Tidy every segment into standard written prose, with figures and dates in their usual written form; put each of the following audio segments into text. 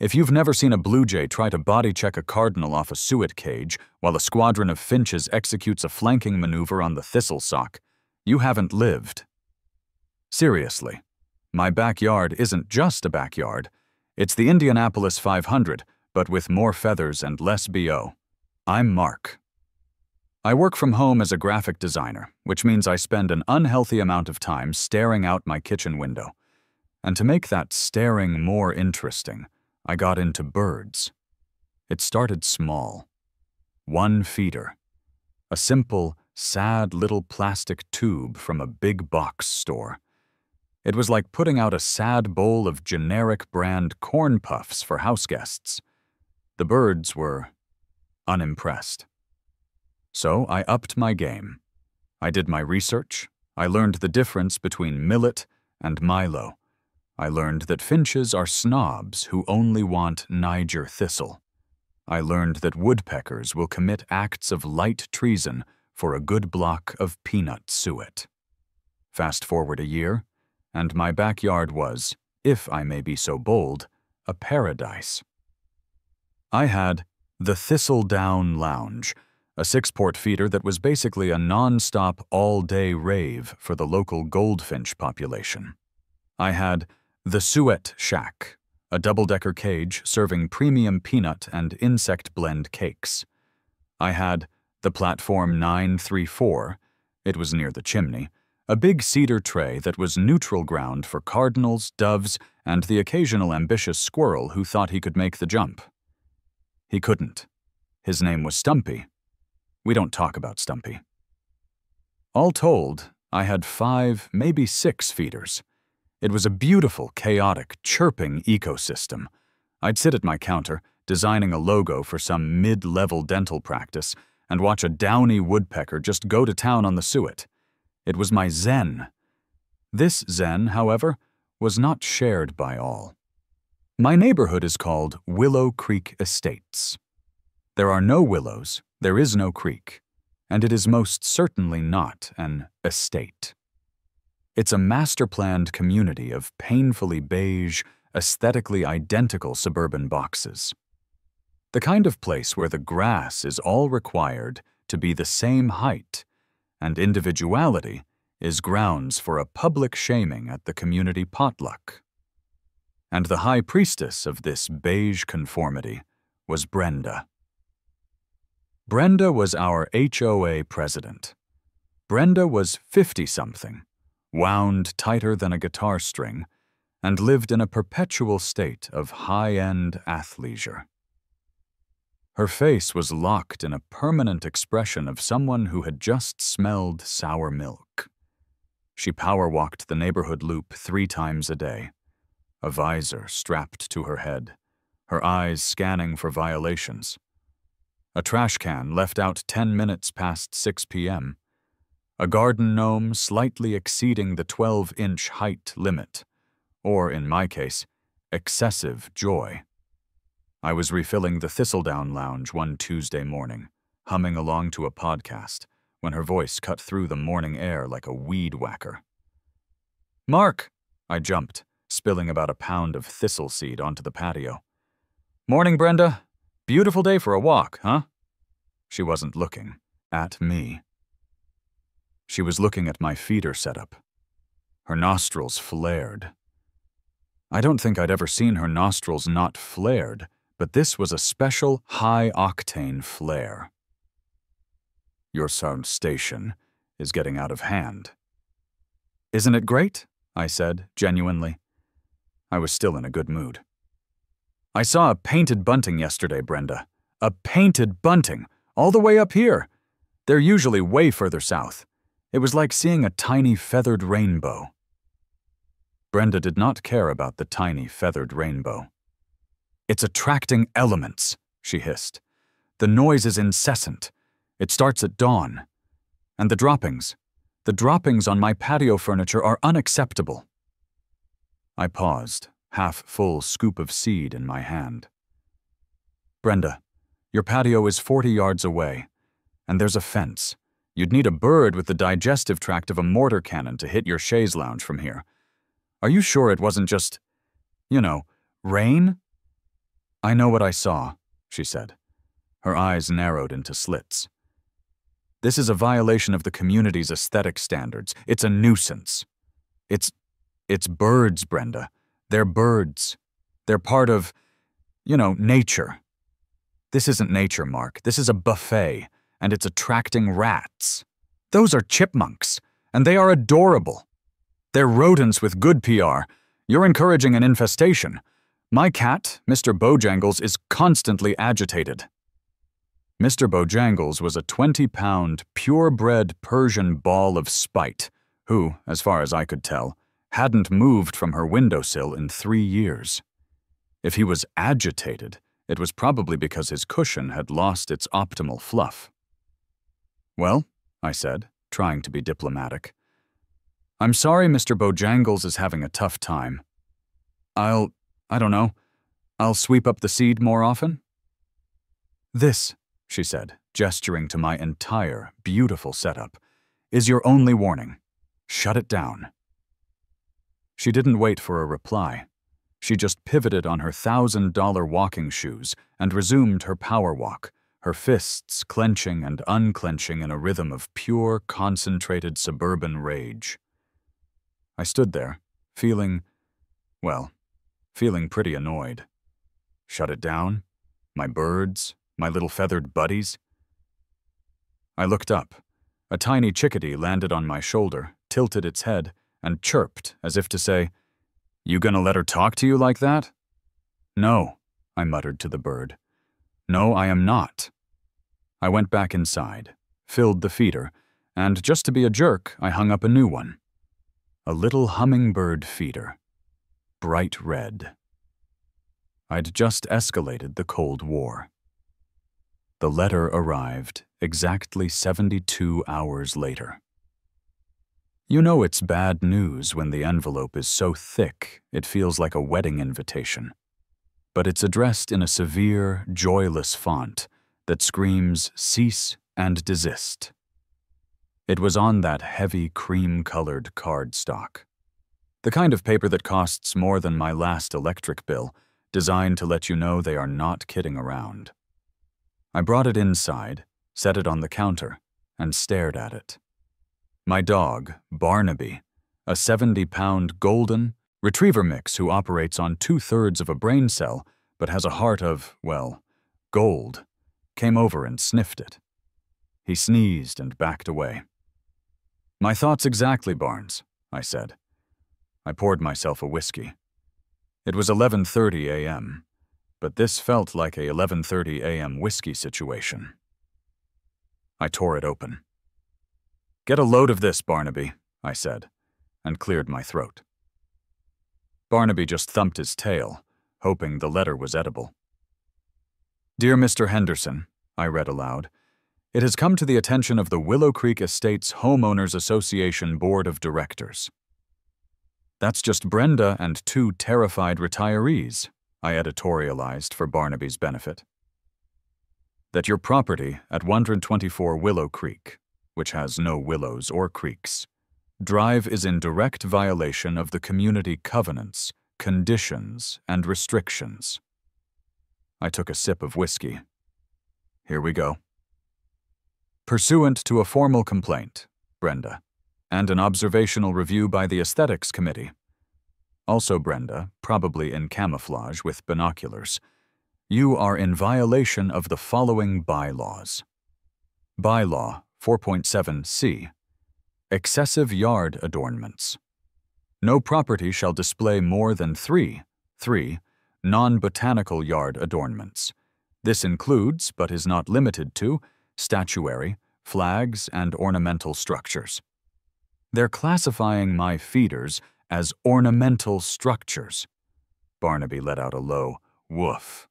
If you've never seen a blue jay try to body check a cardinal off a suet cage while a squadron of finches executes a flanking maneuver on the thistle sock, you haven't lived. Seriously, my backyard isn't just a backyard. It's the Indianapolis 500, but with more feathers and less BO. I'm Mark. I work from home as a graphic designer, which means I spend an unhealthy amount of time staring out my kitchen window. And to make that staring more interesting, I got into birds. It started small. One feeder. A simple, sad little plastic tube from a big box store. It was like putting out a sad bowl of generic brand corn puffs for house guests. The birds were unimpressed. So I upped my game. I did my research. I learned the difference between millet and Milo. I learned that finches are snobs who only want Niger thistle. I learned that woodpeckers will commit acts of light treason for a good block of peanut suet. Fast forward a year, and my backyard was, if I may be so bold, a paradise. I had the Thistledown Lounge, a 6-port feeder that was basically a non-stop all-day rave for the local goldfinch population. I had the Suet Shack, a double-decker cage serving premium peanut and insect blend cakes. I had the Platform 934, it was near the chimney, a big cedar tray that was neutral ground for cardinals, doves, and the occasional ambitious squirrel who thought he could make the jump. He couldn't. His name was Stumpy. We don't talk about Stumpy. All told, I had 5, maybe 6 feeders. It was a beautiful, chaotic, chirping ecosystem. I'd sit at my counter, designing a logo for some mid-level dental practice, and watch a downy woodpecker just go to town on the suet. It was my zen. This zen, however, was not shared by all. My neighborhood is called Willow Creek Estates. There are no willows, there is no creek, and it is most certainly not an estate. It's a master-planned community of painfully beige, aesthetically identical suburban boxes. The kind of place where the grass is all required to be the same height, and individuality is grounds for a public shaming at the community potluck. And the high priestess of this beige conformity was Brenda. Brenda was our HOA president. Brenda was 50-something, wound tighter than a guitar string, and lived in a perpetual state of high-end athleisure. Her face was locked in a permanent expression of someone who had just smelled sour milk. She power-walked the neighborhood loop 3 times a day, a visor strapped to her head, her eyes scanning for violations. A trash can left out 10 minutes past 6 p.m., a garden gnome slightly exceeding the 12-inch height limit, or, in my case, excessive joy. I was refilling the Thistledown Lounge one Tuesday morning, humming along to a podcast, when her voice cut through the morning air like a weed whacker. "Mark!" I jumped, spilling about a pound of thistle seed onto the patio. "Morning, Brenda. Beautiful day for a walk, huh?" She wasn't looking at me. She was looking at my feeder setup. Her nostrils flared. I don't think I'd ever seen her nostrils not flared, but this was a special high-octane flare. "Your sound station is getting out of hand." "Isn't it great?" I said, genuinely. I was still in a good mood. "I saw a painted bunting yesterday, Brenda. A painted bunting, all the way up here. They're usually way further south. It was like seeing a tiny feathered rainbow." Brenda did not care about the tiny feathered rainbow. "It's attracting elements," she hissed. "The noise is incessant. It starts at dawn. And the droppings on my patio furniture are unacceptable." I paused, half-full scoop of seed in my hand. "Brenda, your patio is 40 yards away, and there's a fence. You'd need a bird with the digestive tract of a mortar cannon to hit your chaise lounge from here. Are you sure it wasn't just, rain?" I know what I saw, she said. Her eyes narrowed into slits. This is a violation of the community's aesthetic standards. It's a nuisance. It's birds, Brenda. They're birds. They're part of, nature. This isn't nature, Mark. This is a buffet, and it's attracting rats. Those are chipmunks, and they are adorable. They're rodents with good PR. You're encouraging an infestation. My cat, Mr. Bojangles, is constantly agitated. Mr. Bojangles was a 20-pound, purebred Persian ball of spite who, as far as I could tell, hadn't moved from her windowsill in 3 years. If he was agitated, it was probably because his cushion had lost its optimal fluff. Well, I said, trying to be diplomatic, I'm sorry Mr. Bojangles is having a tough time. I don't know, I'll sweep up the seed more often? This, she said, gesturing to my entire, beautiful setup, is your only warning. Shut it down. She didn't wait for a reply. She just pivoted on her $1,000 walking shoes and resumed her power walk, her fists clenching and unclenching in a rhythm of pure, concentrated suburban rage. I stood there, feeling pretty annoyed. Shut it down? My birds? My little feathered buddies? I looked up. A tiny chickadee landed on my shoulder, tilted its head, and chirped as if to say, "You gonna let her talk to you like that?" "No," I muttered to the bird. "No, I am not." I went back inside, filled the feeder, and just to be a jerk, I hung up a new one. A little hummingbird feeder. Bright red. I'd just escalated the Cold War. The letter arrived exactly 72 hours later. You know it's bad news when the envelope is so thick it feels like a wedding invitation. But it's addressed in a severe, joyless font that screams cease and desist. It was on that heavy cream-colored cardstock. The kind of paper that costs more than my last electric bill, designed to let you know they are not kidding around. I brought it inside, set it on the counter, and stared at it. My dog, Barnaby, a 70-pound golden retriever mix who operates on 2/3 of a brain cell but has a heart of, gold, came over and sniffed it. He sneezed and backed away. "My thoughts exactly, Barnes," I said. I poured myself a whiskey. It was 11:30 a.m., but this felt like a 11:30 a.m. whiskey situation. I tore it open. "Get a load of this, Barnaby," I said, and cleared my throat. Barnaby just thumped his tail, hoping the letter was edible. "Dear Mr. Henderson," I read aloud, "it has come to the attention of the Willow Creek Estates Homeowners Association Board of Directors." "That's just Brenda and 2 terrified retirees," I editorialized for Barnaby's benefit. "That your property at 124 Willow Creek, which has no willows or creeks, Drive is in direct violation of the community covenants, conditions, and restrictions." I took a sip of whiskey. Here we go. "Pursuant to a formal complaint, Brenda, and an observational review by the Aesthetics Committee. Also Brenda, probably in camouflage with binoculars. You are in violation of the following bylaws. Bylaw 4.7c. Excessive yard adornments. No property shall display more than 3 non-botanical yard adornments. This includes, but is not limited to, statuary, flags, and ornamental structures." They're classifying my feeders as ornamental structures. Barnaby let out a low woof.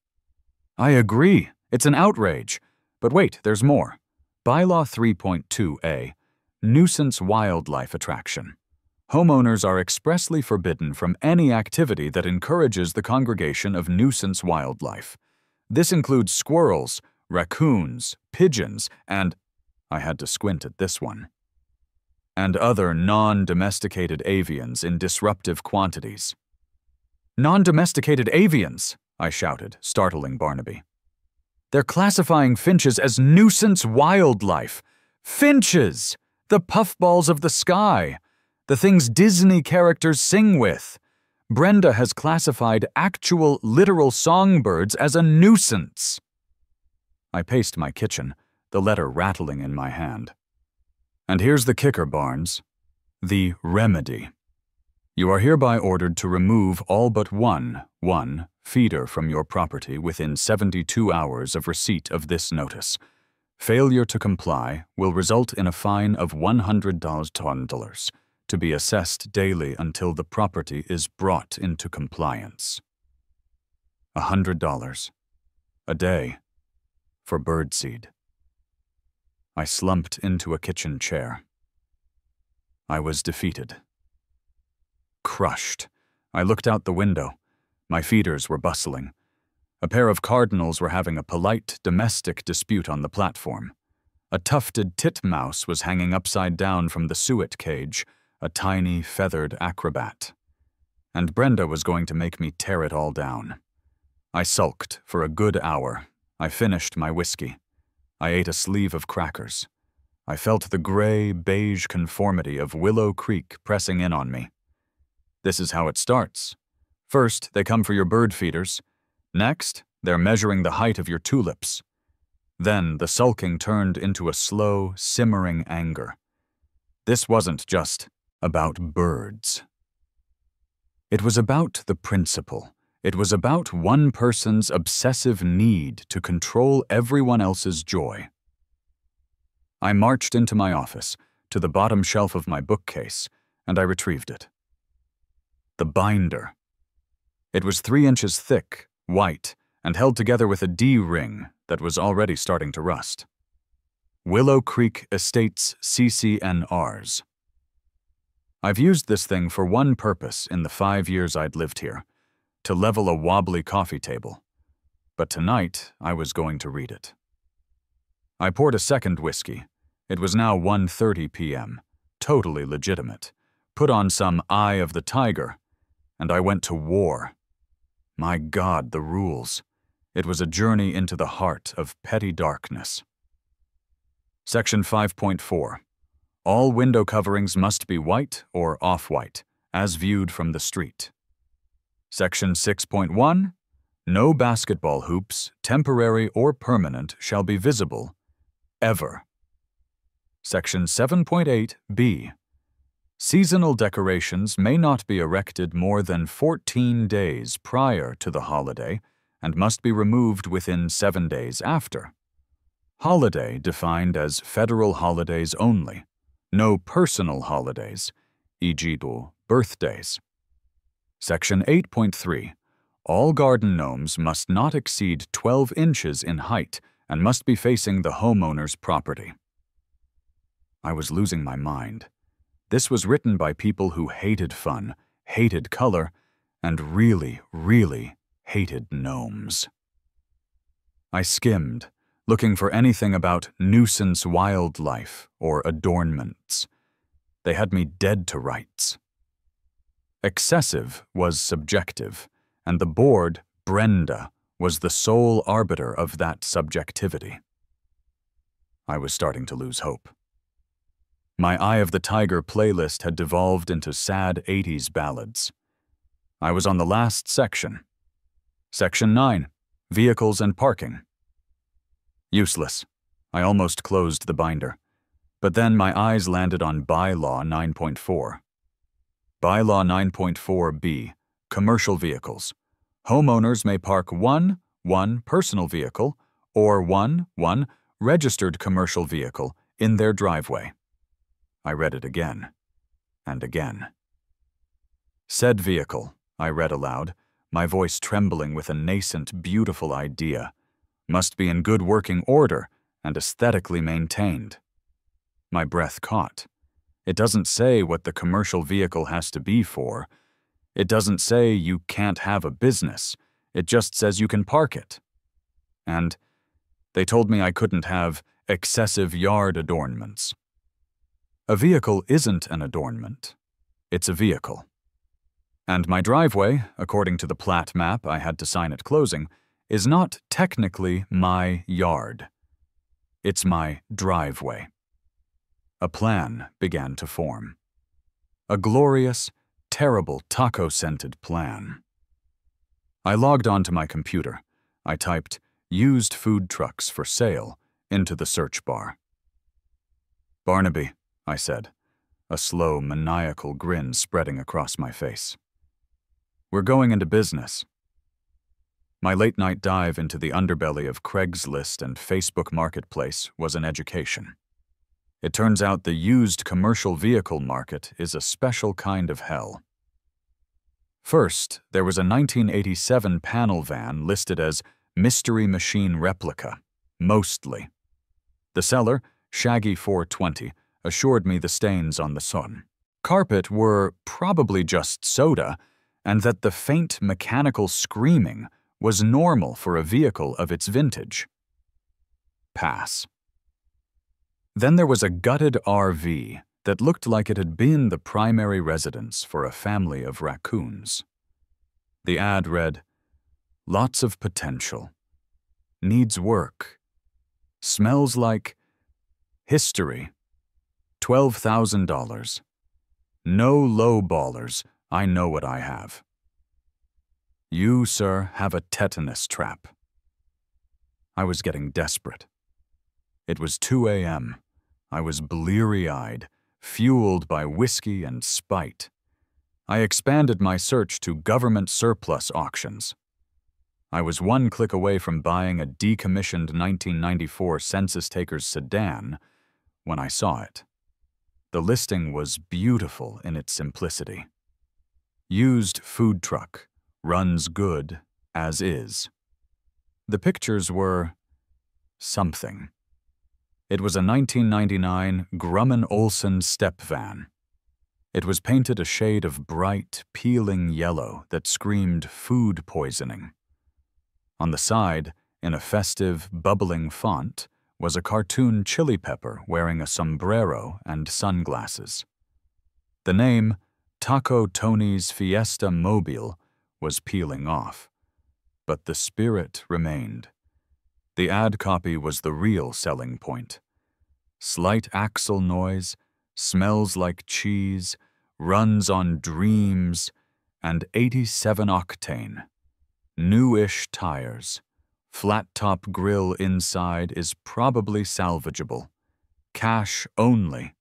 "I agree. It's an outrage. But wait, there's more. Bylaw 3.2a. Nuisance wildlife attraction. Homeowners are expressly forbidden from any activity that encourages the congregation of nuisance wildlife. This includes squirrels, raccoons, pigeons, and—" I had to squint at this one. "and other non-domesticated avians in disruptive quantities." "Non-domesticated avians!" I shouted, startling Barnaby. "They're classifying finches as nuisance wildlife. Finches! The puffballs of the sky! The things Disney characters sing with. Brenda has classified actual, literal songbirds as a nuisance." I paced my kitchen, the letter rattling in my hand. "And here's the kicker, Barnes. The remedy. You are hereby ordered to remove all but one feeder from your property within 72 hours of receipt of this notice. Failure to comply will result in a fine of $100 to be assessed daily until the property is brought into compliance." $100 a day for birdseed. I slumped into a kitchen chair. I was defeated. Crushed. I looked out the window. My feeders were bustling. A pair of cardinals were having a polite, domestic dispute on the platform. A tufted titmouse was hanging upside down from the suet cage, a tiny, feathered acrobat. And Brenda was going to make me tear it all down. I sulked for a good hour. I finished my whiskey. I ate a sleeve of crackers. I felt the gray, beige conformity of Willow Creek pressing in on me. This is how it starts. First, they come for your bird feeders. Next, they're measuring the height of your tulips. Then the sulking turned into a slow, simmering anger. This wasn't just about birds. It was about the principle. It was about one person's obsessive need to control everyone else's joy. I marched into my office, to the bottom shelf of my bookcase, and I retrieved it. The binder. It was 3 inches thick, white, and held together with a D-ring that was already starting to rust. Willow Creek Estates CC&Rs. I've used this thing for one purpose in the 5 years I'd lived here, to level a wobbly coffee table. But tonight, I was going to read it. I poured a second whiskey. It was now 1:30 p.m., totally legitimate. Put on some Eye of the Tiger, and I went to war. My God, the rules. It was a journey into the heart of petty darkness. Section 5.4. All window coverings must be white or off-white, as viewed from the street. Section 6.1. No basketball hoops, temporary or permanent, shall be visible, ever. Section 7.8b. Seasonal decorations may not be erected more than 14 days prior to the holiday and must be removed within 7 days after. Holiday defined as federal holidays only. No personal holidays, e.g. birthdays. Section 8.3. All garden gnomes must not exceed 12 inches in height and must be facing the homeowner's property. I was losing my mind. This was written by people who hated fun, hated color, and really, really hated gnomes. I skimmed, looking for anything about nuisance wildlife or adornments. They had me dead to rights. Excessive was subjective, and the board, Brenda, was the sole arbiter of that subjectivity. I was starting to lose hope. My Eye of the Tiger playlist had devolved into sad 80s ballads. I was on the last section. Section 9. Vehicles and parking. Useless. I almost closed the binder. But then my eyes landed on Bylaw 9.4. Bylaw 9.4b. Commercial vehicles. Homeowners may park one personal vehicle or one registered commercial vehicle in their driveway. I read it again and again. Said vehicle, I read aloud, my voice trembling with a nascent, beautiful idea, must be in good working order and aesthetically maintained. My breath caught. It doesn't say what the commercial vehicle has to be for. It doesn't say you can't have a business. It just says you can park it. And they told me I couldn't have excessive yard adornments. A vehicle isn't an adornment. It's a vehicle. And my driveway, according to the plat map I had to sign at closing, is not technically my yard. It's my driveway. A plan began to form. A glorious, terrible taco-scented plan. I logged onto my computer. I typed "used food trucks for sale" into the search bar. "Barnaby," I said, a slow, maniacal grin spreading across my face. "We're going into business." My late-night dive into the underbelly of Craigslist and Facebook Marketplace was an education. It turns out the used commercial vehicle market is a special kind of hell. First, there was a 1987 panel van listed as Mystery Machine Replica, mostly. The seller, Shaggy 420, assured me the stains on the carpet were probably just soda, and that the faint mechanical screaming was normal for a vehicle of its vintage. Pass. Then there was a gutted RV that looked like it had been the primary residence for a family of raccoons. The ad read, "Lots of potential. Needs work. Smells like history. $12,000. No low ballers. I know what I have. You, sir, have a tetanus trap." I was getting desperate. It was 2 a.m. I was bleary-eyed, fueled by whiskey and spite. I expanded my search to government surplus auctions. I was one click away from buying a decommissioned 1994 census-taker's sedan when I saw it. The listing was beautiful in its simplicity. Used food truck, runs good as is. The pictures were something. It was a 1999 Grumman Olson step van. It was painted a shade of bright, peeling yellow that screamed food poisoning. On the side, in a festive, bubbling font, was a cartoon chili pepper wearing a sombrero and sunglasses. The name, Taco Tony's Fiesta Mobile, was peeling off, but the spirit remained. The ad copy was the real selling point. Slight axle noise, smells like cheese, runs on dreams, and 87 octane. Newish tires. Flat-top grill inside is probably salvageable. Cash only.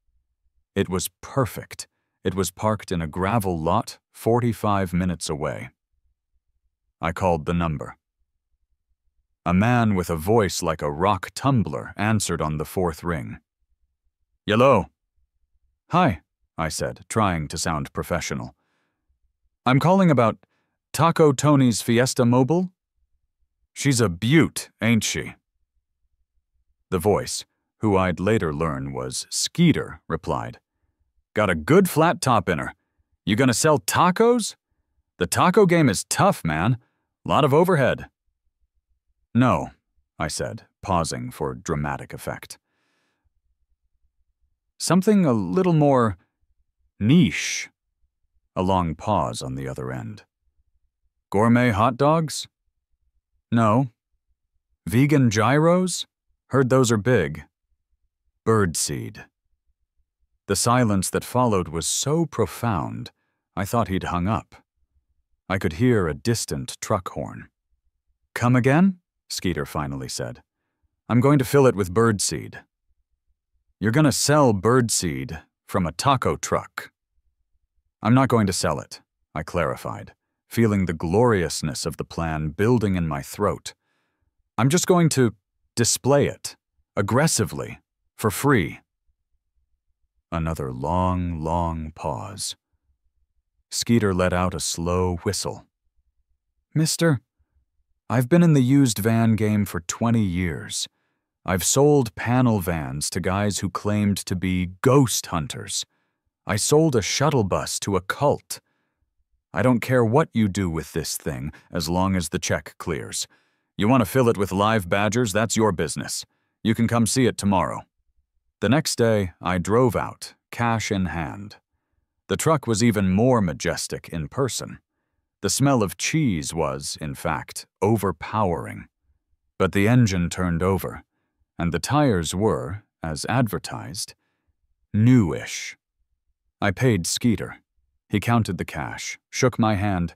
It was perfect. It was parked in a gravel lot 45 minutes away. I called the number. A man with a voice like a rock tumbler answered on the fourth ring. "Hello." "Hi," I said, trying to sound professional. "I'm calling about Taco Tony's Fiesta Mobile. She's a beaut, ain't she?" The voice, who I'd later learn was Skeeter, replied, "Got a good flat top in her. You gonna sell tacos? The taco game is tough, man. Lot of overhead." "No," I said, pausing for dramatic effect. "Something a little more niche." A long pause on the other end. "Gourmet hot dogs?" "No." "Vegan gyros? Heard those are big." "Birdseed." The silence that followed was so profound, I thought he'd hung up. I could hear a distant truck horn. "Come again?" Skeeter finally said. "I'm going to fill it with birdseed." "You're gonna sell birdseed from a taco truck." "I'm not going to sell it," I clarified, feeling the gloriousness of the plan building in my throat. "I'm just going to display it, aggressively, for free." Another long, long pause. Skeeter let out a slow whistle. "Mister, I've been in the used van game for 20 years. I've sold panel vans to guys who claimed to be ghost hunters. I sold a shuttle bus to a cult. I don't care what you do with this thing, as long as the check clears. You want to fill it with live badgers, that's your business. You can come see it tomorrow." The next day, I drove out, cash in hand. The truck was even more majestic in person. The smell of cheese was, in fact, overpowering. But the engine turned over, and the tires were, as advertised, newish. I paid Skeeter. He counted the cash, shook my hand,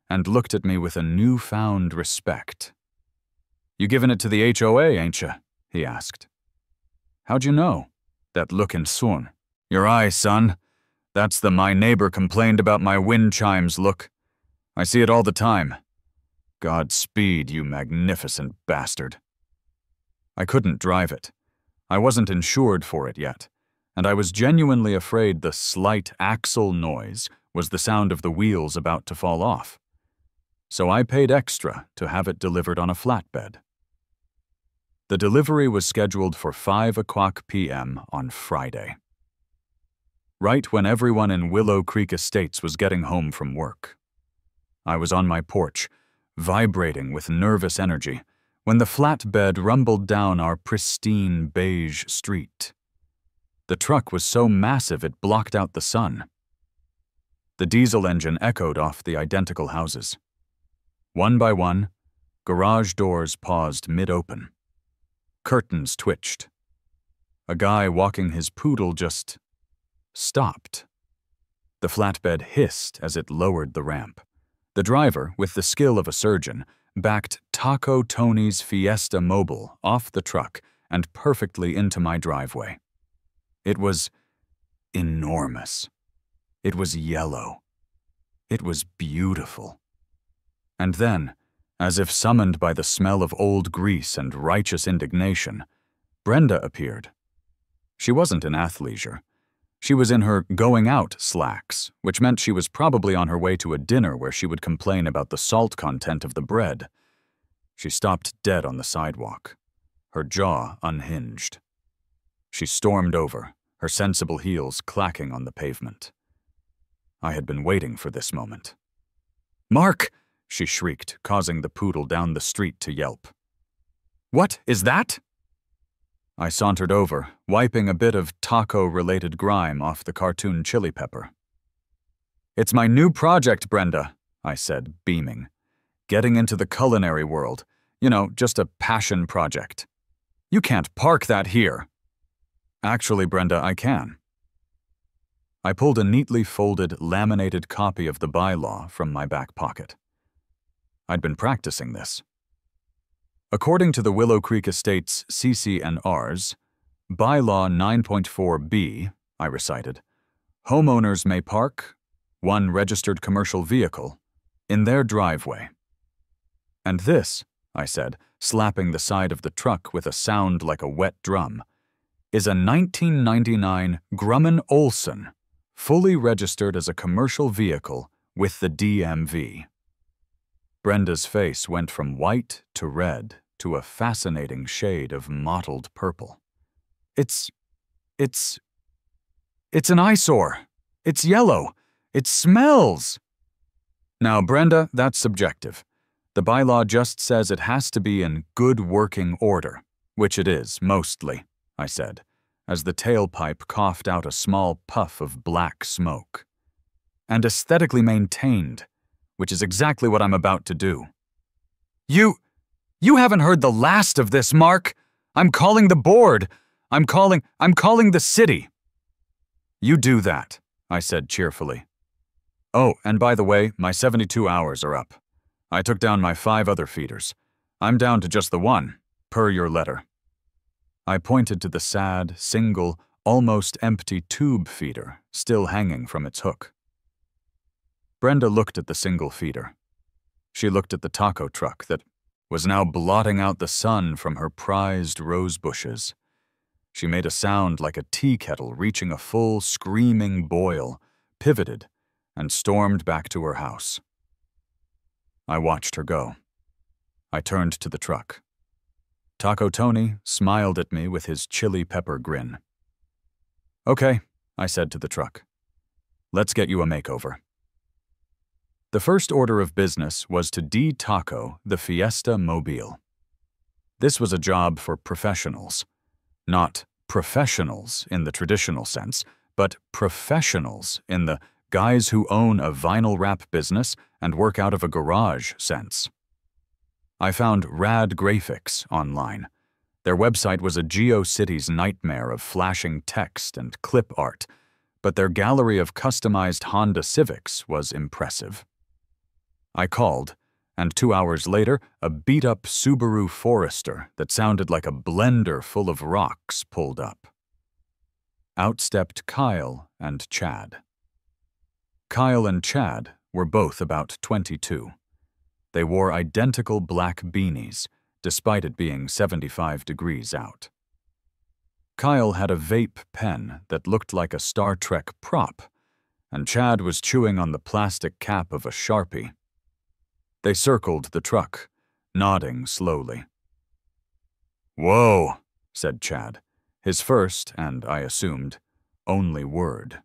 and looked at me with a newfound respect. "You giving it to the HOA, ain't you?" he asked. "How'd you know?" "That lookin' son. Your eye, son. That's the my neighbor complained about my wind chimes look. I see it all the time. Godspeed, you magnificent bastard." I couldn't drive it. I wasn't insured for it yet, and I was genuinely afraid the slight axle noise was the sound of the wheels about to fall off. So I paid extra to have it delivered on a flatbed. The delivery was scheduled for 5:00 p.m. on Friday. Right when everyone in Willow Creek Estates was getting home from work. I was on my porch, vibrating with nervous energy, when the flatbed rumbled down our pristine beige street. The truck was so massive it blocked out the sun. The diesel engine echoed off the identical houses. One by one, garage doors paused mid-open. Curtains twitched. A guy walking his poodle just stopped. The flatbed hissed as it lowered the ramp. The driver, with the skill of a surgeon, backed Taco Tony's Fiesta Mobile off the truck and perfectly into my driveway. It was enormous. It was yellow. It was beautiful. And then, as if summoned by the smell of old grease and righteous indignation, Brenda appeared. She wasn't in athleisure. She was in her going-out slacks, which meant she was probably on her way to a dinner where she would complain about the salt content of the bread. She stopped dead on the sidewalk, her jaw unhinged. She stormed over, her sensible heels clacking on the pavement. I had been waiting for this moment. "Mark!" she shrieked, causing the poodle down the street to yelp. "What is that?" I sauntered over, wiping a bit of taco-related grime off the cartoon chili pepper. "It's my new project, Brenda," I said, beaming. "Getting into the culinary world. You know, just a passion project. You can't park that here." "Actually, Brenda, I can." I pulled a neatly folded, laminated copy of the bylaw from my back pocket. I'd been practicing this. According to the Willow Creek Estates CC&Rs, Bylaw 9.4b, I recited, homeowners may park one registered commercial vehicle in their driveway. And this, I said, slapping the side of the truck with a sound like a wet drum, is a 1999 Grumman Olson, fully registered as a commercial vehicle with the DMV. Brenda's face went from white to red to a fascinating shade of mottled purple. It's an eyesore. It's yellow. It smells. Now, Brenda, that's subjective. The bylaw just says it has to be in good working order, which it is, mostly, I said, as the tailpipe coughed out a small puff of black smoke. And aesthetically maintained, which is exactly what I'm about to do. You haven't heard the last of this, Mark. I'm calling the board. I'm calling the city. You do that, I said cheerfully. Oh, and by the way, my 72 hours are up. I took down my 5 other feeders. I'm down to just the one, per your letter. I pointed to the sad, single, almost empty tube feeder still hanging from its hook. Brenda looked at the single feeder. She looked at the taco truck that was now blotting out the sun from her prized rose bushes. She made a sound like a tea kettle reaching a full, screaming boil, pivoted, and stormed back to her house. I watched her go. I turned to the truck. Taco Tony smiled at me with his chili pepper grin. "Okay," I said to the truck. "Let's get you a makeover." The first order of business was to de-taco the Fiesta Mobile. This was a job for professionals. Not professionals in the traditional sense, but professionals in the guys who own a vinyl wrap business and work out of a garage sense. I found Rad Graphics online. Their website was a GeoCities nightmare of flashing text and clip art, but their gallery of customized Honda Civics was impressive. I called, and 2 hours later, a beat-up Subaru Forester that sounded like a blender full of rocks pulled up. Out stepped Kyle and Chad. Kyle and Chad were both about 22. They wore identical black beanies, despite it being 75 degrees out. Kyle had a vape pen that looked like a Star Trek prop, and Chad was chewing on the plastic cap of a Sharpie. They circled the truck, nodding slowly. "Whoa," said Chad, his first, and I assumed, only word.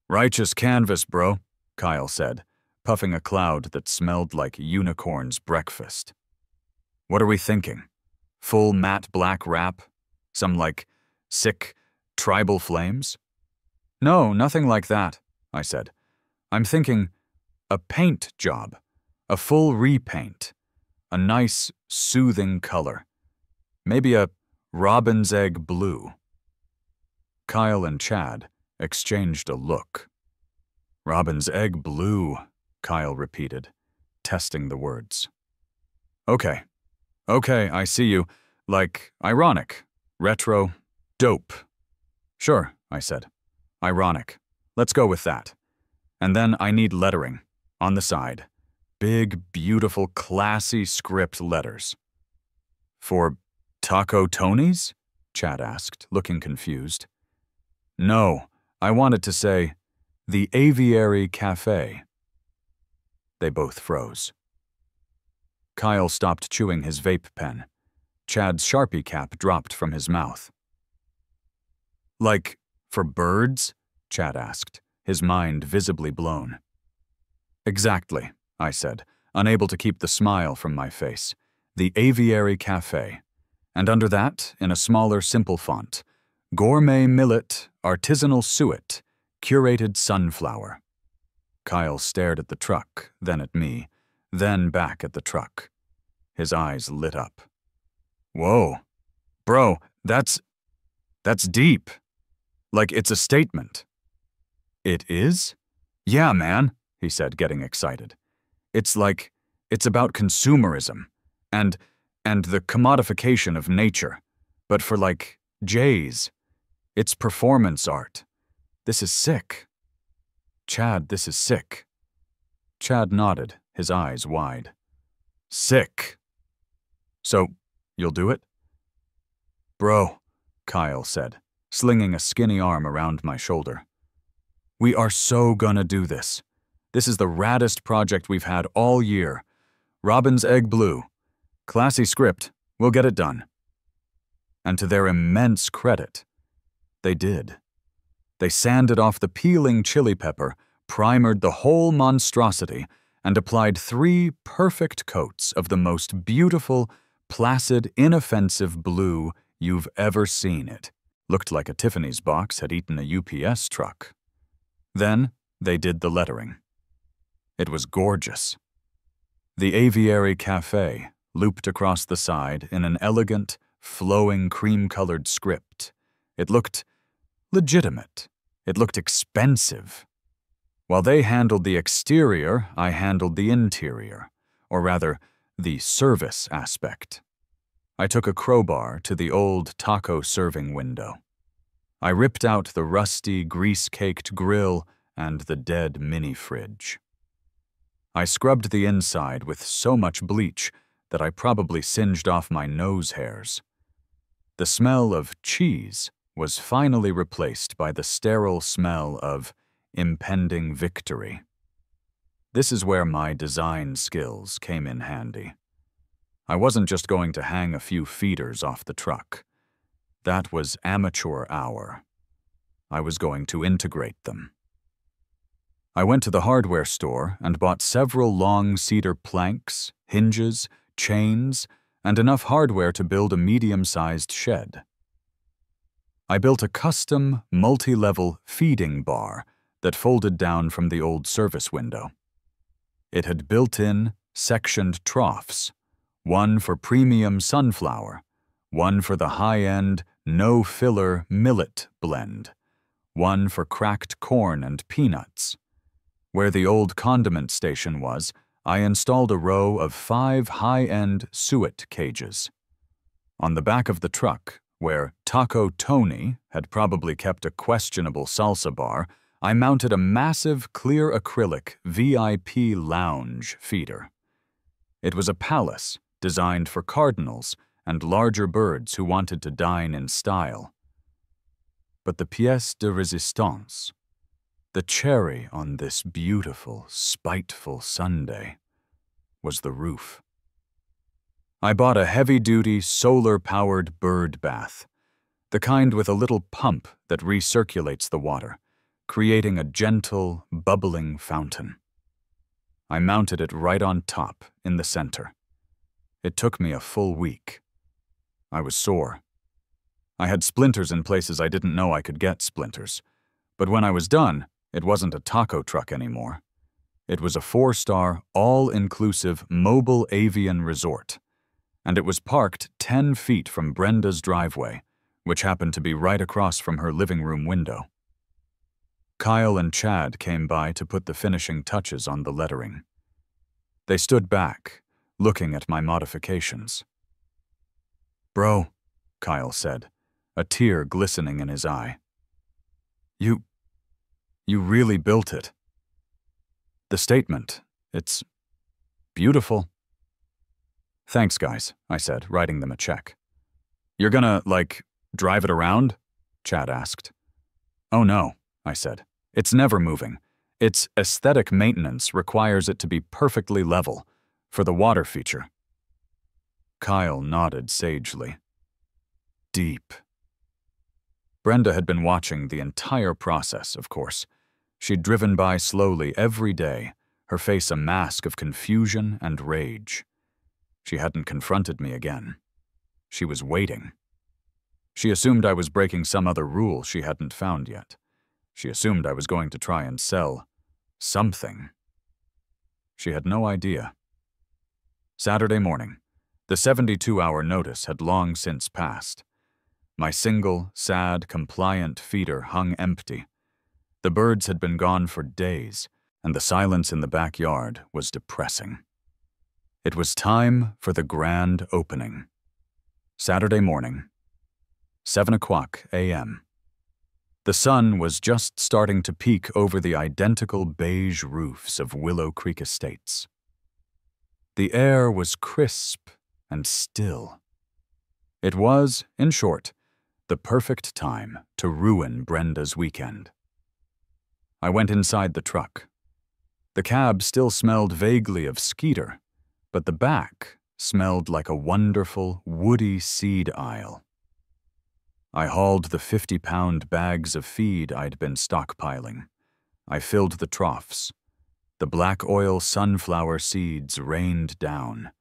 "Righteous canvas, bro," Kyle said, puffing a cloud that smelled like unicorn's breakfast. "What are we thinking? Full matte black wrap? Some, like, sick tribal flames?" "No, nothing like that," I said. "I'm thinking a paint job, a full repaint, a nice, soothing color. Maybe a robin's egg blue." Kyle and Chad exchanged a look. "Robin's egg blue," Kyle repeated, testing the words. Okay, I see you. Like, ironic, retro, dope." "Sure," I said. "Ironic. Let's go with that. And then I need lettering, on the side. Big, beautiful, classy script letters." "For Taco Tony's?" Chad asked, looking confused. "No, I wanted to say, the Aviary Cafe." They both froze. Kyle stopped chewing his vape pen. Chad's Sharpie cap dropped from his mouth. "Like, for birds?" Chad asked, his mind visibly blown. "Exactly," I said, unable to keep the smile from my face. "The Aviary Cafe. And under that, in a smaller, simple font, Gourmet Millet, Artisanal Suet, Curated Sunflower." Kyle stared at the truck, then at me, then back at the truck. His eyes lit up. "Whoa. Bro, that's deep. Like, it's a statement." "It is?" "Yeah, man," he said, getting excited. It's about consumerism, and the commodification of nature, but for, like, Jays. It's performance art. This is sick." "Chad, this is sick." Chad nodded, his eyes wide. "Sick. So, you'll do it?" "Bro," Kyle said, slinging a skinny arm around my shoulder. "We are so gonna do this. This is the raddest project we've had all year. Robin's egg blue. Classy script. We'll get it done." And to their immense credit, they did. They sanded off the peeling chili pepper, primered the whole monstrosity, and applied 3 perfect coats of the most beautiful, placid, inoffensive blue you've ever seen it. Looked like a Tiffany's box had eaten a UPS truck. Then they did the lettering. It was gorgeous. The Aviary Cafe looped across the side in an elegant, flowing cream-colored script. It looked legitimate. It looked expensive. While they handled the exterior, I handled the interior, or rather, the service aspect. I took a crowbar to the old taco serving window. I ripped out the rusty, grease-caked grill and the dead mini-fridge. I scrubbed the inside with so much bleach that I probably singed off my nose hairs. The smell of cheese was finally replaced by the sterile smell of impending victory. This is where my design skills came in handy. I wasn't just going to hang a few feeders off the truck. That was amateur hour. I was going to integrate them. I went to the hardware store and bought several long cedar planks, hinges, chains, and enough hardware to build a medium-sized shed. I built a custom, multi-level feeding bar that folded down from the old service window. It had built-in, sectioned troughs, one for premium sunflower, one for the high-end, no-filler millet blend, one for cracked corn and peanuts. Where the old condiment station was, I installed a row of 5 high-end suet cages. On the back of the truck, where Taco Tony had probably kept a questionable salsa bar, I mounted a massive clear acrylic VIP lounge feeder. It was a palace designed for cardinals and larger birds who wanted to dine in style. But the pièce de résistance, the cherry on this beautiful, spiteful Sunday, was the roof. I bought a heavy-duty, solar-powered bird bath, the kind with a little pump that recirculates the water, creating a gentle, bubbling fountain. I mounted it right on top, in the center. It took me a full week. I was sore. I had splinters in places I didn't know I could get splinters, but when I was done, it wasn't a taco truck anymore. It was a 4-star, all-inclusive mobile avian resort, and it was parked 10 feet from Brenda's driveway, which happened to be right across from her living room window. Kyle and Chad came by to put the finishing touches on the lettering. They stood back, looking at my modifications. "Bro," Kyle said, a tear glistening in his eye. You really built it." "The statement, it's beautiful." "Thanks, guys," I said, writing them a check. "You're gonna, drive it around?" Chad asked. "Oh no," I said. "It's never moving. Its aesthetic maintenance requires it to be perfectly level, for the water feature." Kyle nodded sagely. Deep. Brenda had been watching the entire process, of course. She'd driven by slowly every day, her face a mask of confusion and rage. She hadn't confronted me again. She was waiting. She assumed I was breaking some other rule she hadn't found yet. She assumed I was going to try and sell something. She had no idea. Saturday morning. The 72-hour notice had long since passed. My single, sad, compliant feeder hung empty. The birds had been gone for days, and the silence in the backyard was depressing. It was time for the grand opening. Saturday morning, 7:00 a.m. The sun was just starting to peek over the identical beige roofs of Willow Creek Estates. The air was crisp and still. It was, in short, the perfect time to ruin Brenda's weekend. I went inside the truck. The cab still smelled vaguely of Skeeter, but the back smelled like a wonderful, woody seed aisle. I hauled the 50-pound bags of feed I'd been stockpiling. I filled the troughs. The black oil sunflower seeds rained down.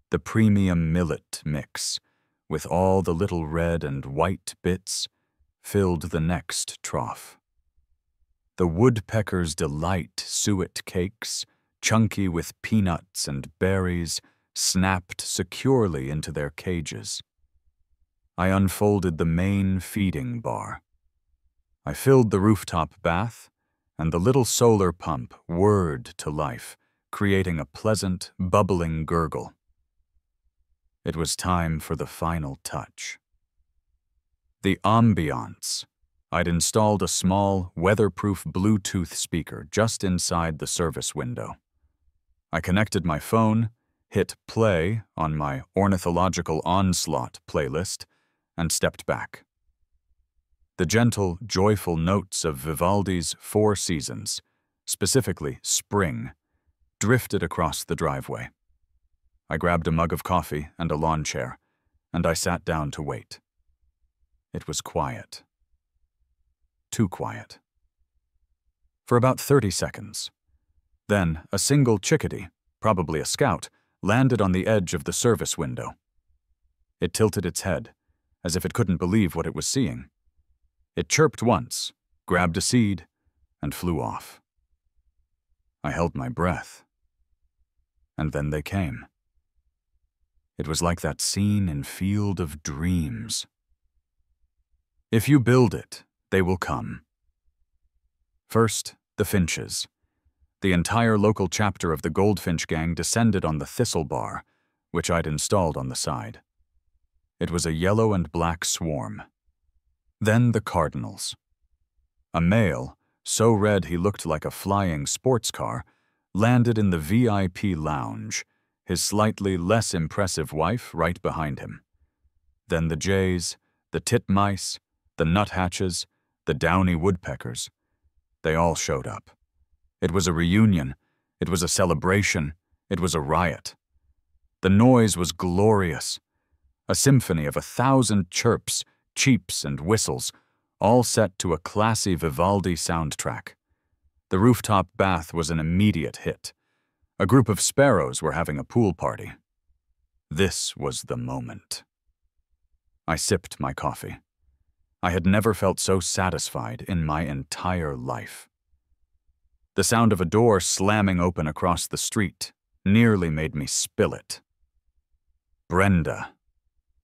The premium millet mix, with all the little red and white bits, filled the next trough. The woodpecker's delight suet cakes, chunky with peanuts and berries, snapped securely into their cages. I unfolded the main feeding bar. I filled the rooftop bath, and the little solar pump whirred to life, creating a pleasant, bubbling gurgle. It was time for the final touch. The ambiance. I'd installed a small, weatherproof Bluetooth speaker just inside the service window. I connected my phone, hit play on my Ornithological Onslaught playlist, and stepped back. The gentle, joyful notes of Vivaldi's Four Seasons, specifically Spring, drifted across the driveway. I grabbed a mug of coffee and a lawn chair, and I sat down to wait. It was quiet. Too quiet. For about 30 seconds. Then a single chickadee, probably a scout, landed on the edge of the service window. It tilted its head, as if it couldn't believe what it was seeing. It chirped once, grabbed a seed, and flew off. I held my breath. And then they came. It was like that scene in Field of Dreams. If you build it, they will come. First, the Finches. The entire local chapter of the Goldfinch gang descended on the Thistle Bar, which I'd installed on the side. It was a yellow and black swarm. Then the Cardinals. A male, so red he looked like a flying sports car, landed in the VIP lounge, his slightly less impressive wife right behind him. Then the jays, the titmice, the nuthatches, the downy woodpeckers. They all showed up. It was a reunion. It was a celebration. It was a riot. The noise was glorious. A symphony of 1,000 chirps, cheeps, and whistles, all set to a classy Vivaldi soundtrack. The rooftop bath was an immediate hit. A group of sparrows were having a pool party. This was the moment. I sipped my coffee. I had never felt so satisfied in my entire life. The sound of a door slamming open across the street nearly made me spill it. Brenda.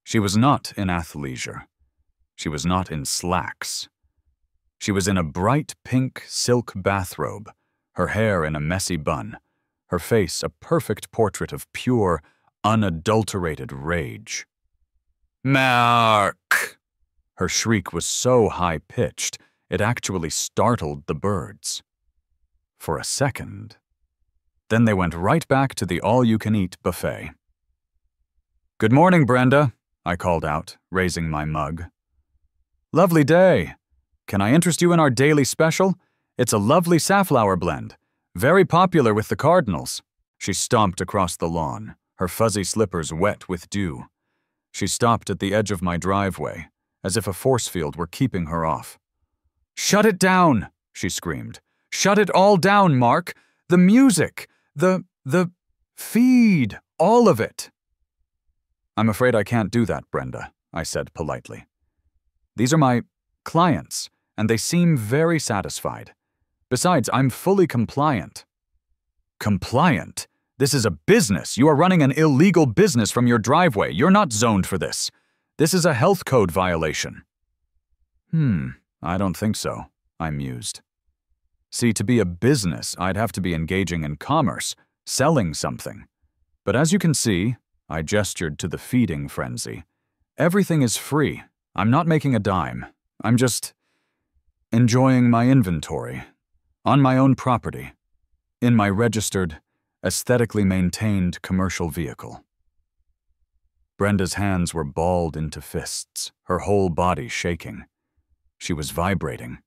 She was not in athleisure. She was not in slacks. She was in a bright pink silk bathrobe, her hair in a messy bun, her face a perfect portrait of pure, unadulterated rage. "Mark!" Her shriek was so high-pitched, it actually startled the birds. For a second. Then they went right back to the all-you-can-eat buffet. "Good morning, Brenda," I called out, raising my mug. "Lovely day. Can I interest you in our daily special? It's a lovely safflower blend, very popular with the Cardinals." She stomped across the lawn, her fuzzy slippers wet with dew. She stopped at the edge of my driveway, as if a force field were keeping her off. "Shut it down!" she screamed. "Shut it all down, Mark! The music! The feed! All of it!" "I'm afraid I can't do that, Brenda," I said politely. "These are my clients, and they seem very satisfied. Besides, I'm fully compliant." "Compliant? This is a business. You are running an illegal business from your driveway. You're not zoned for this. This is a health code violation." I don't think so," I mused. "See, to be a business, I'd have to be engaging in commerce, selling something. But as you can see," I gestured to the feeding frenzy, "everything is free. I'm not making a dime. I'm just enjoying my inventory, on my own property, in my registered, aesthetically maintained commercial vehicle." Brenda's hands were balled into fists, her whole body shaking. She was vibrating.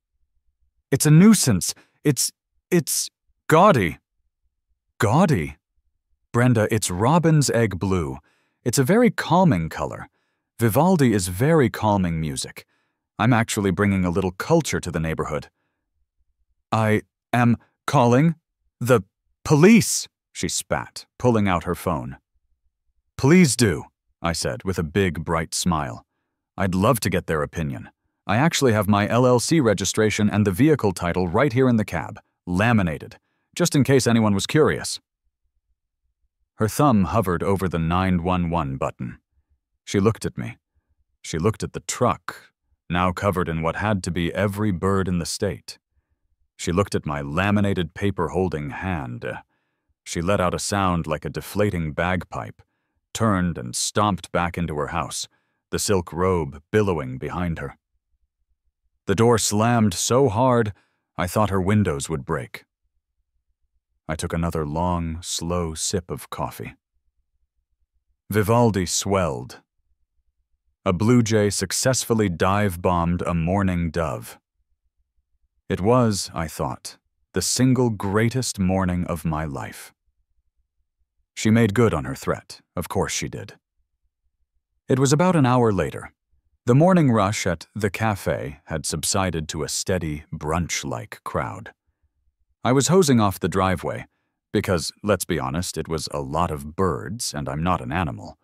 "It's a nuisance. It's gaudy." "Gaudy?" "Brenda, it's robin's egg blue. It's a very calming color. Vivaldi is very calming music. I'm actually bringing a little culture to the neighborhood." "I am calling the police," she spat, pulling out her phone. "Please do," I said with a big, bright smile. "I'd love to get their opinion. I actually have my LLC registration and the vehicle title right here in the cab, laminated, just in case anyone was curious." Her thumb hovered over the 911 button. She looked at me. She looked at the truck, now covered in what had to be every bird in the state. She looked at my laminated paper-holding hand. She let out a sound like a deflating bagpipe, turned and stomped back into her house, the silk robe billowing behind her. The door slammed so hard, I thought her windows would break. I took another long, slow sip of coffee. Vivaldi swelled. A blue jay successfully dive-bombed a mourning dove. It was, I thought, the single greatest morning of my life. She made good on her threat, of course she did. It was about an hour later. The morning rush at the cafe had subsided to a steady, brunch-like crowd. I was hosing off the driveway, because, let's be honest, it was a lot of birds, and I'm not an animal,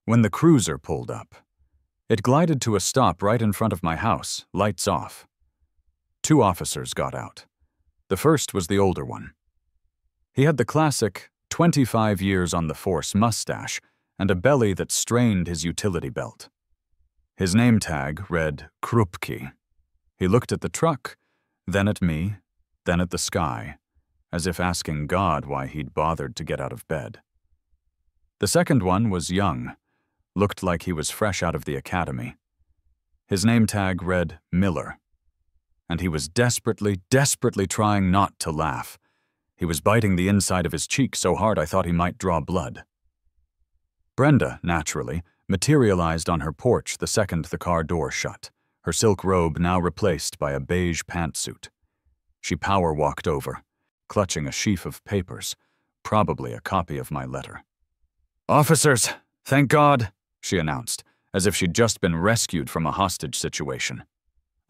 when the cruiser pulled up. It glided to a stop right in front of my house, lights off. 2 officers got out. The first was the older one. He had the classic 25 years on the force mustache and a belly that strained his utility belt. His name tag read Krupke. He looked at the truck, then at me, then at the sky, as if asking God why he'd bothered to get out of bed. The second one was young, looked like he was fresh out of the academy. His name tag read Miller, and he was desperately trying not to laugh. He was biting the inside of his cheek so hard I thought he might draw blood. Brenda, naturally, materialized on her porch the second the car door shut, her silk robe now replaced by a beige pantsuit. She power-walked over, clutching a sheaf of papers, probably a copy of my letter. "Officers, thank God," she announced, as if she'd just been rescued from a hostage situation.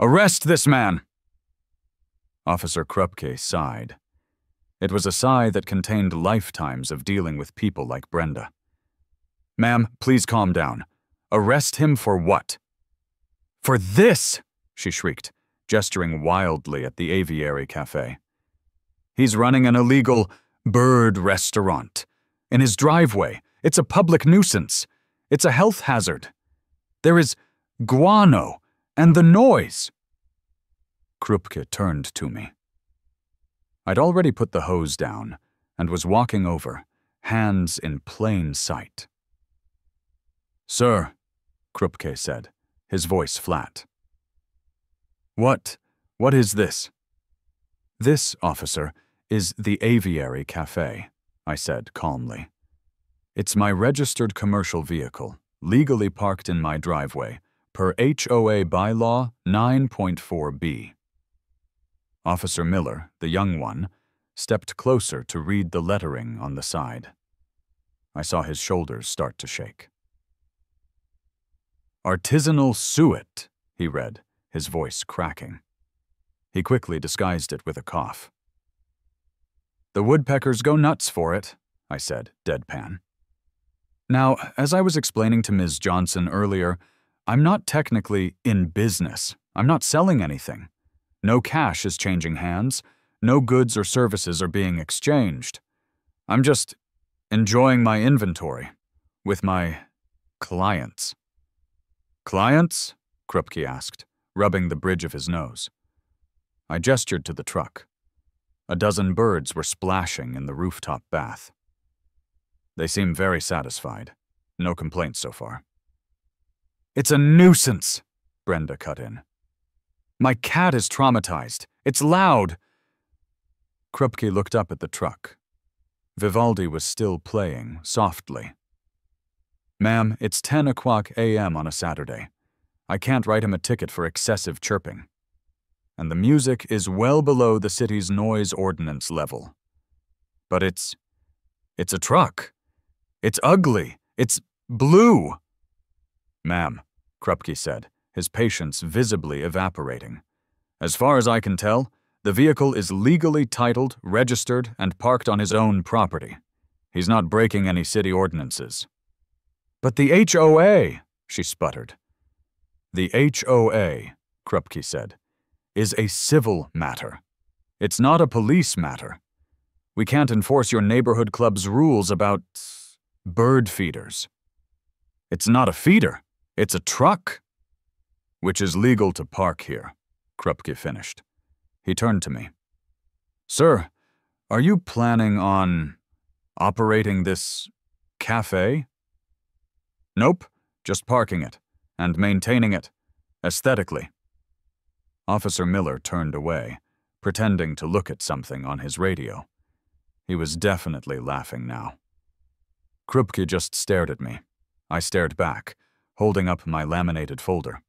"Arrest this man!" Officer Krupke sighed. It was a sigh that contained lifetimes of dealing with people like Brenda. "Ma'am, please calm down. Arrest him for what?" "For this!" she shrieked, gesturing wildly at the Aviary Cafe. "He's running an illegal bird restaurant. In his driveway. It's a public nuisance. It's a health hazard. There is guano and the noise." Krupke turned to me. I'd already put the hose down and was walking over, hands in plain sight. "Sir," Krupke said, his voice flat. What is this?" "This, officer, is the Aviary Cafe," I said calmly. "It's my registered commercial vehicle, legally parked in my driveway, per HOA bylaw 9.4b. Officer Miller, the young one, stepped closer to read the lettering on the side. I saw his shoulders start to shake. "Artisanal suet," he read, his voice cracking. He quickly disguised it with a cough. "The woodpeckers go nuts for it," I said, deadpan. "Now, as I was explaining to Ms. Johnson earlier, I'm not technically in business. I'm not selling anything. No cash is changing hands. No goods or services are being exchanged. I'm just enjoying my inventory with my clients." "Clients?" Krupke asked, rubbing the bridge of his nose. I gestured to the truck. A dozen birds were splashing in the rooftop bath. They seem very satisfied. No complaints so far. "It's a nuisance," Brenda cut in. "My cat is traumatized. It's loud." Krupke looked up at the truck. Vivaldi was still playing, softly. "Ma'am, it's 10 o'clock a.m. on a Saturday. I can't write him a ticket for excessive chirping. And the music is well below the city's noise ordinance level. But it's a truck. It's ugly. It's blue." "Ma'am," Krupke said, his patience visibly evaporating. "As far as I can tell, the vehicle is legally titled, registered, and parked on his own property. He's not breaking any city ordinances." "But the HOA," she sputtered. "The HOA," Krupke said, "is a civil matter. It's not a police matter. We can't enforce your neighborhood club's rules about bird feeders. It's not a feeder. It's a truck." "Which is legal to park here," Krupke finished. He turned to me. "Sir, are you planning on operating this cafe?" "Nope, just parking it and maintaining it aesthetically." Officer Miller turned away, pretending to look at something on his radio. He was definitely laughing now. Krupke just stared at me. I stared back, holding up my laminated folder.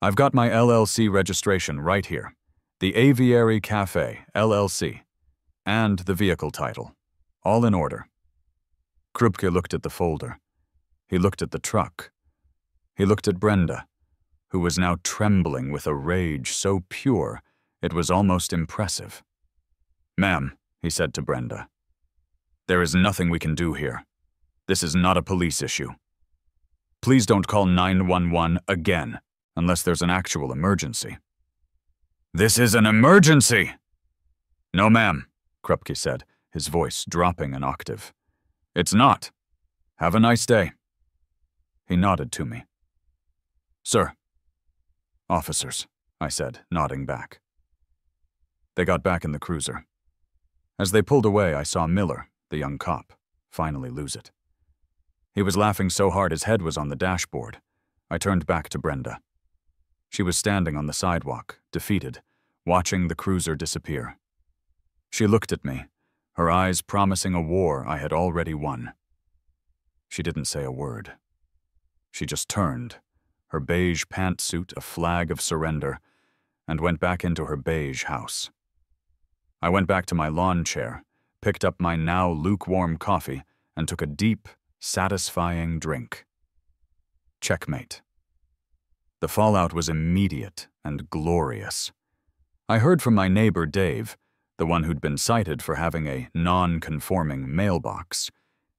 "I've got my LLC registration right here. The Aviary Cafe, LLC. And the vehicle title. All in order." Krupke looked at the folder. He looked at the truck. He looked at Brenda, who was now trembling with a rage so pure it was almost impressive. "Ma'am," he said to Brenda, "there is nothing we can do here. This is not a police issue. Please don't call 911 again, unless there's an actual emergency." "This is an emergency!" No, ma'am, Krupke said, his voice dropping an octave. It's not. Have a nice day. He nodded to me. Sir. Officers, I said, nodding back. They got back in the cruiser. As they pulled away, I saw Miller, the young cop, finally lose it. He was laughing so hard his head was on the dashboard. I turned back to Brenda. She was standing on the sidewalk, defeated, watching the cruiser disappear. She looked at me, her eyes promising a war I had already won. She didn't say a word. She just turned, her beige pantsuit a flag of surrender, and went back into her beige house. I went back to my lawn chair, picked up my now lukewarm coffee, and took a deep, satisfying drink. Checkmate. The fallout was immediate and glorious. I heard from my neighbor Dave, the one who'd been cited for having a non-conforming mailbox.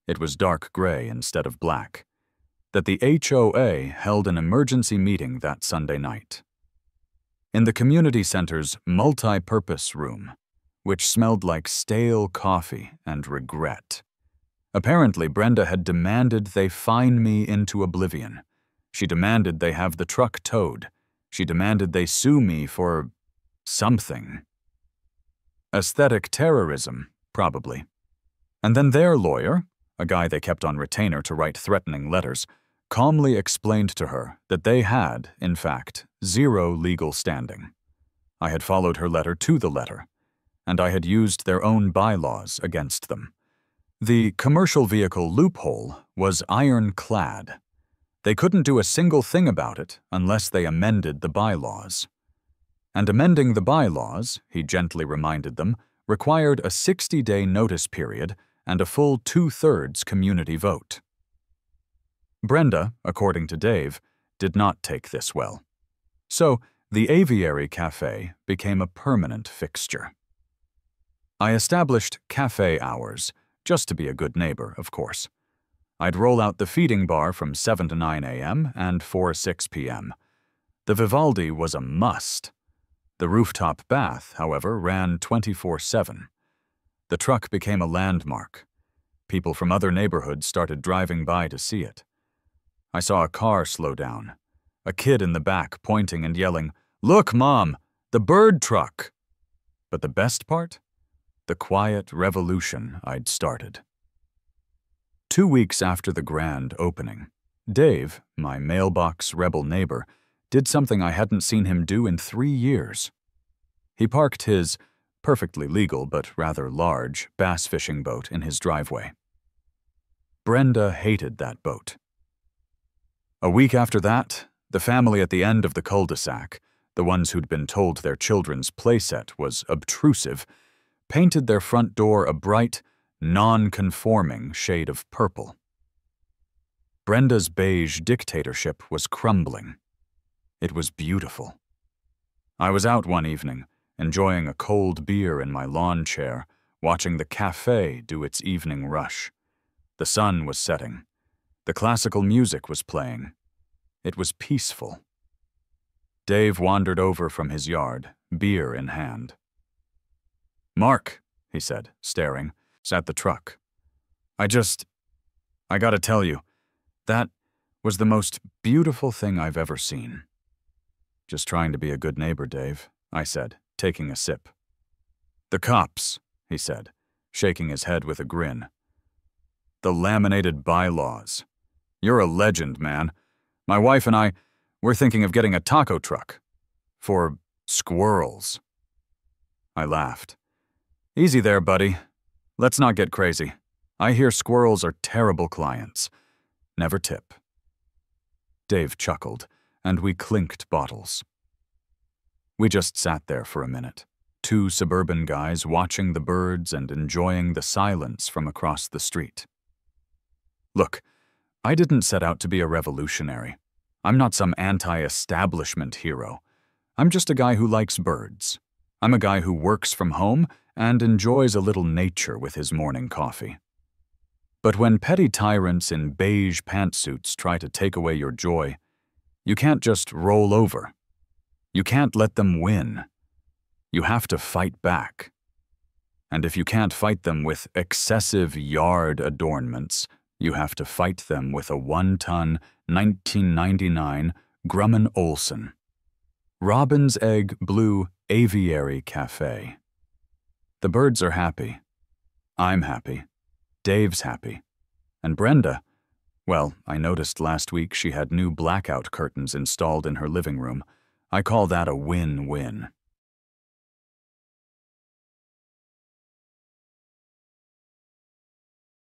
It was dark gray instead of black. That the HOA held an emergency meeting that Sunday night. In the community center's multi-purpose room, which smelled like stale coffee and regret. Apparently, Brenda had demanded they fine me into oblivion. She demanded they have the truck towed. She demanded they sue me for something. Aesthetic terrorism, probably. And then their lawyer, a guy they kept on retainer to write threatening letters, calmly explained to her that they had, in fact, zero legal standing. I had followed her letter to the letter, and I had used their own bylaws against them. The commercial vehicle loophole was ironclad. They couldn't do a single thing about it unless they amended the bylaws. And amending the bylaws, he gently reminded them, required a 60-day notice period and a full 2/3 community vote. Brenda, according to Dave, did not take this well. So, the Aviary Cafe became a permanent fixture. I established cafe hours, just to be a good neighbor, of course. I'd roll out the feeding bar from 7 to 9 a.m. and 4 to 6 p.m. The Vivaldi was a must. The rooftop bath, however, ran 24/7. The truck became a landmark. People from other neighborhoods started driving by to see it. I saw a car slow down, a kid in the back pointing and yelling, "Look, Mom, the bird truck!" But the best part? The quiet revolution I'd started. 2 weeks after the grand opening, Dave, my mailbox rebel neighbor, did something I hadn't seen him do in 3 years. He parked his, perfectly legal but rather large, bass fishing boat in his driveway. Brenda hated that boat. A week after that, the family at the end of the cul-de-sac, the ones who'd been told their children's playset was obtrusive, painted their front door a bright, non-conforming shade of purple. Brenda's beige dictatorship was crumbling. It was beautiful. I was out one evening, enjoying a cold beer in my lawn chair, watching the cafe do its evening rush. The sun was setting. The classical music was playing. It was peaceful. Dave wandered over from his yard, beer in hand. "Mark," he said, staring, sat the truck. I gotta tell you, that was the most beautiful thing I've ever seen." "Just trying to be a good neighbor, Dave," I said, taking a sip. "The cops," he said, shaking his head with a grin. "The laminated bylaws. You're a legend, man. My wife and we're thinking of getting a taco truck. For squirrels." I laughed. "Easy there, buddy. Let's not get crazy. I hear squirrels are terrible clients. Never tip." Dave chuckled, and we clinked bottles. We just sat there for a minute, 2 suburban guys watching the birds and enjoying the silence from across the street. Look, I didn't set out to be a revolutionary. I'm not some anti-establishment hero. I'm just a guy who likes birds. I'm a guy who works from home and enjoys a little nature with his morning coffee. But when petty tyrants in beige pantsuits try to take away your joy, you can't just roll over. You can't let them win. You have to fight back. And if you can't fight them with excessive yard adornments, you have to fight them with a 1-ton, 1999 Grumman Olson. Robin's Egg Blue Aviary Cafe. The birds are happy. I'm happy. Dave's happy. And Brenda, well, I noticed last week she had new blackout curtains installed in her living room. I call that a win-win.